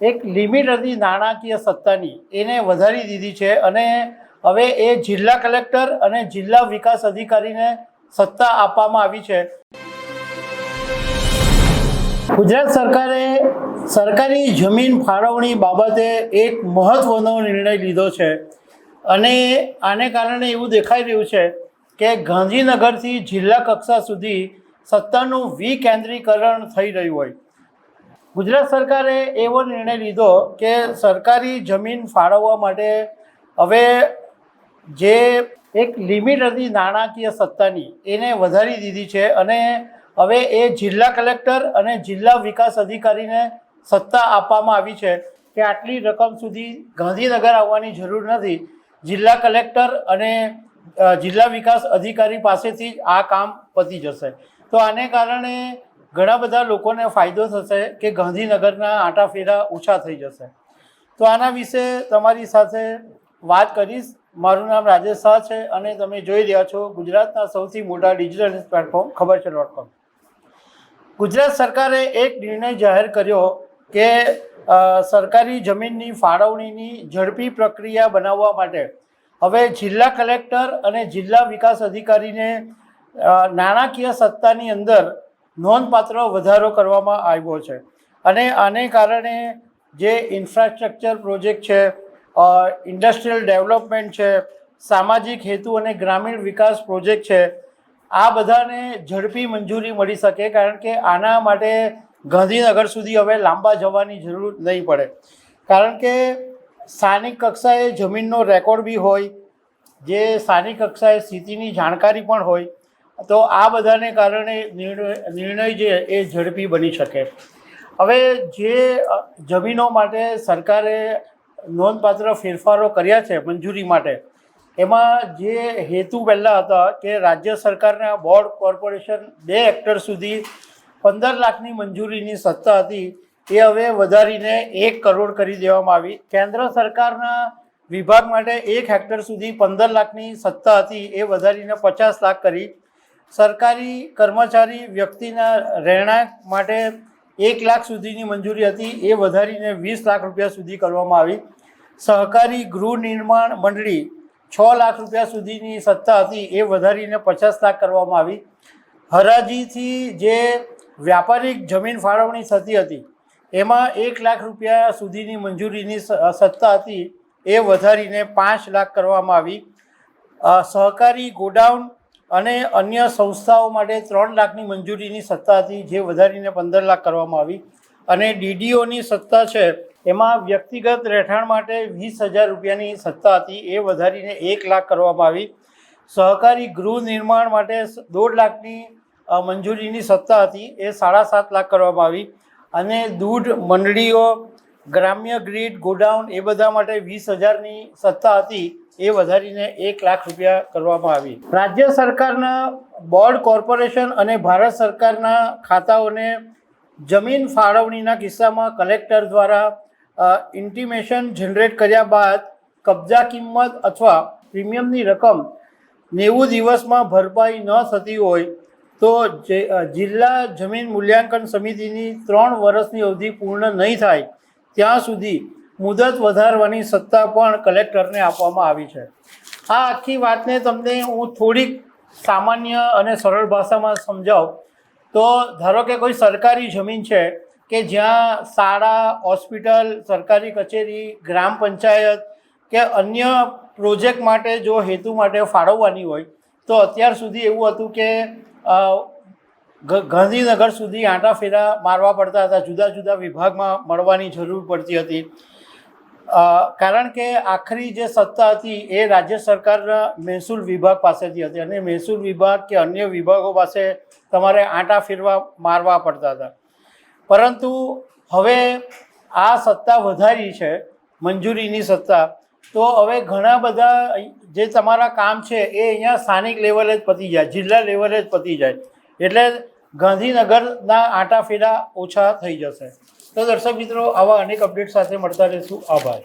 એક લિમિટ હતી નાણાકીય સત્તાની, એને વધારી દીધી છે અને હવે એ જિલ્લા કલેક્ટર અને જિલ્લા વિકાસ અધિકારીને સત્તા આપવામાં આવી છે. ગુજરાત સરકારે સરકારી જમીન ફાળવણી બાબતે એક મહત્વનો નિર્ણય લીધો છે અને આને કારણે એવું દેખાઈ રહ્યું છે કે ગાંધીનગરથી જિલ્લા કક્ષા સુધી સત્તાનું વિકેન્દ્રીકરણ થઈ રહ્યું હોય. ગુજરાત સરકારે એવો નિર્ણય લીધો કે સરકારી જમીન ફાળવવા માટે હવે જે એક લિમિટ હતી નાણાકીય સત્તાની, એને વધારી દીધી છે અને હવે એ જિલ્લા કલેક્ટર અને જિલ્લા વિકાસ અધિકારીને સત્તા આપવામાં આવી છે કે આટલી રકમ સુધી ગાંધીનગર આવવાની જરૂર નથી. જિલ્લા કલેક્ટર અને જિલ્લા વિકાસ અધિકારી પાસેથી જ આ કામ પતી જશે. તો આને કારણે ઘણા બધા લોકોને ફાયદો થશે કે ગાંધીનગરના આંટાફેરા ઓછા થઈ જશે. તો આના વિશે તમારી સાથે વાત કરીશ. મારું નામ રાજેશ શાહ છે અને તમે જોઈ રહ્યા છો ગુજરાતના સૌથી મોટા ડિજિટલ ન્યૂઝ પ્લેટફોર્મ ખબરછે.com. ગુજરાત સરકારે એક નિર્ણય જાહેર કર્યો કે સરકારી જમીનની ફાળવણીની ઝડપી પ્રક્રિયા બનાવવા માટે હવે જિલ્લા કલેક્ટર અને જિલ્લા વિકાસ અધિકારીને નાણાકીય સત્તાની અંદર નોંધપાત્ર વધારો કરવામાં આવ્યો છે અને આને કારણે જે ઇન્ફ્રાસ્ટ્રક્ચર પ્રોજેક્ટ છે, ઇન્ડસ્ટ્રીયલ ડેવલપમેન્ટ છે, સામાજિક હેતુ અને ગ્રામીણ વિકાસ પ્રોજેક્ટ છે, આ બધાને ઝડપી મંજૂરી મળી શકે. કારણ કે આના માટે ગાંધીનગર સુધી હવે લાંબા જવાની જરૂર નહીં પડે. કારણ કે સ્થાનિક કક્ષાએ જમીનનો રેકોર્ડ બી હોય, જે સ્થાનિક કક્ષાએ સ્થિતિની જાણકારી પણ હોય, તો આ બધાને કારણે નિર્ણય જે એ ઝડપી બની શકે. હવે જે જમીનો માટે સરકારે નોંધપાત્ર ફેરફારો કર્યા છે મંજૂરી માટે, એમાં જે હેતુ પહેલાં હતા કે રાજ્ય સરકારના બોર્ડ કોર્પોરેશન 2 હેક્ટર સુધી 15 લાખની મંજૂરીની સત્તા હતી, એ હવે વધારીને 1 કરોડ કરી દેવામાં આવી. કેન્દ્ર સરકારના વિભાગ માટે 1 હેક્ટર સુધી 15 લાખની સત્તા હતી, એ વધારીને 50 લાખ કરી. સરકારી કર્મચારી વ્યક્તિના રહેણાંક માટે 1 લાખ સુધીની મંજૂરી હતી, એ વધારીને 20 લાખ રૂપિયા સુધી કરવામાં આવી. સહકારી ગૃહ નિર્માણ મંડળી 6 લાખ રૂપિયા સુધીની સત્તા હતી, એ વધારીને 50 લાખ કરવામાં આવી. હરાજીથી જે વ્યાપારિક જમીન ફાળવણી થતી હતી, એમાં 1 લાખ રૂપિયા સુધીની મંજૂરીની સત્તા હતી, એ વધારીને 5 લાખ કરવામાં આવી. સહકારી ગોડાઉન અને અન્ય સંસ્થાઓ માટે 3 લાખની મંજૂરીની સત્તા હતી, જે વધારીને 15 લાખ કરવામાં આવી. અને ડીડીઓની સત્તા છે, એમાં વ્યક્તિગત રહેઠાણ માટે 20,000 રૂપિયાની સત્તા હતી, એ વધારીને 1 લાખ કરવામાં આવી. સહકારી ગૃહ નિર્માણ માટે 1.5 લાખની મંજૂરીની સત્તા હતી, એ 7.5 લાખ કરવામાં આવી. અને દૂધ મંડળીઓ, ગ્રામ્ય ગ્રીડ, ગોડાઉન, એ બધા માટે 20,000ની સત્તા હતી, એ વધારીને 1 લાખ રૂપિયા કરવામાં આવી. રાજ્ય સરકારના બોર્ડ કોર્પોરેશન અને ભારત સરકારના ખાતાઓને જમીન ફાળવણીના કિસ્સામાં કલેક્ટર દ્વારા ઇન્ટિમેશન જનરેટ કર્યા બાદ કબજા કિંમત અથવા પ્રીમિયમની રકમ 90 દિવસમાં ભરપાઈ ન થતી હોય તો જિલ્લા જમીન મૂલ્યાંકન સમિતિની 3 વર્ષની અવધિ પૂર્ણ નહીં થાય ત્યાં સુધી મુદત વધારવાની સત્તા પણ કલેક્ટરને આપવામાં આવી છે. આ આખી વાતને તમને હું થોડીક સામાન્ય અને સરળ ભાષામાં સમજાવું તો, ધારો કે કોઈ સરકારી જમીન છે કે જ્યાં શાળા, હોસ્પિટલ, સરકારી કચેરી, ગ્રામ પંચાયત કે અન્ય પ્રોજેક્ટ માટે જો હેતુ માટે ફાળવવાની હોય, તો અત્યાર સુધી એવું હતું કે ગાંધીનગર સુધી આંટાફેરા મારવા પડતા હતા, જુદા જુદા વિભાગમાં મળવાની જરૂર પડતી હતી. કારણ કે આખરી જે સત્તા હતી એ રાજ્ય સરકારના મહેસૂલ વિભાગ પાસેથી હતી અને મહેસૂલ વિભાગ કે અન્ય વિભાગો પાસે તમારે આંટા ફેરવા મારવા પડતા હતા. પરંતુ હવે આ સત્તા વધારી છે, મંજૂરીની સત્તા, તો હવે ઘણા બધા જે તમારા કામ છે એ અહીંયા સ્થાનિક લેવલે જ પતી જાય, જિલ્લા લેવલે જ પતી જાય. એટલે ગાંધીનગરના આંટાફેરા ઓછા થઈ જશે. તો દર્શક મિત્રો, આવા અનેક અપડેટ સાથે મળતા રહીશું. આભાર.